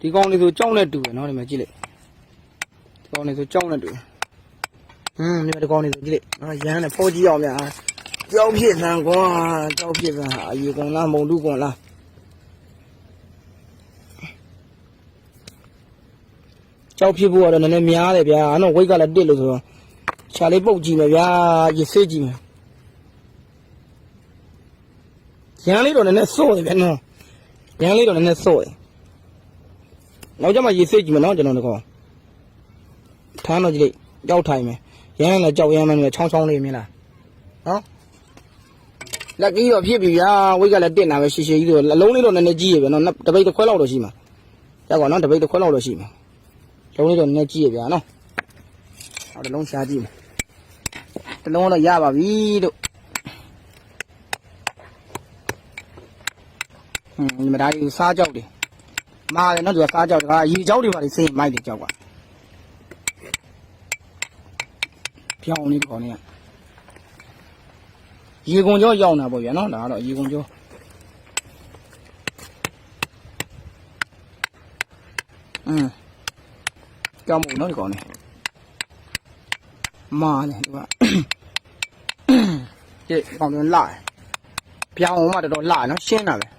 ဒီကောင်လေးဆိုကြောက်နဲ့တူတယ်နော်ဒီမှာကြည့်လိုက်ဒီကောင်လေးဆိုကြောက်နဲ့တူတယ်ဒီမှာဒီကောင်လေးဆိုကြည့်လိုက်ရမ်းနဲ့ဖောကြီးအောင်ဗျာကြောက်ဖြစ်စမ်းကွာကြောက်ဖြစ်စမ်းဟာအယူကောင်လားမုံတုကောင်လားကြောက်ဖြစ်ဖို့ကတော့နည်းနည်းများတယ်ဗျာအဲ့တော့ဝိတ်ကလည်းတစ်လို့ဆိုတော့ခြာလေးပုတ်ကြည့်မယ်ဗျာရစ်စေးကြည့်မယ်ရမ်းလေးတော့နည်းနည်းစော့တယ်ဗျာနော်ရမ်းလေးတော့နည်းနည်းစော့တယ်နောက်ကျမှရစ်စေးကြည့်မယ်နော်ကျွန်တော်တို့ကောထမ်းတော့ကြည့်လိုက်ကြောက်ထိုင်မယ်ရမ်းလည်းကြောက်ရမ်းမယ်ချောင်းချောင်းလေးမြင်လားနော်လက်ကကြီးတော့ဖြစ်ပြီဗျာဝိတ်ကလည်းတစ်နာပဲရှည်ရှည်ကြီးဆိုအလုံးလေးတော့နည်းနည်းကြီးရဗျာနော်တပိတ်တစ်ခွဲလောက်တော့ရှိမှာရောက်ပါနော်တပိတ်တစ်ခွဲလောက်တော့ရှိမှာလုံးလေးတော့နည်းနည်းကြီးရဗျာနော်အော်တစ်လုံးရှားကြည့်မယ်တစ်လုံးတော့ရပါပြီတို့ဒီမှာဒါကြီးစားကြောက်တယ်မာတယ်နော်သူကစားကြောက်တယ်ရေကြောက်တွေပါလေစိတ်မိုက်တယ်ကြောက်ကပြောင်းနေခေါ်နေရေကုန်ကြောရောက်နေတာပေါ့ဗျာနော်ဒါကတော့ရေကုန်ကြောကြောက်မို့နော်ဒီကောင်နေမာတယ်ဒီကဒီကောင်ပြန်လာပြောင်းအောင်မှတော်တော်လာနော်ရှင်းတာပဲ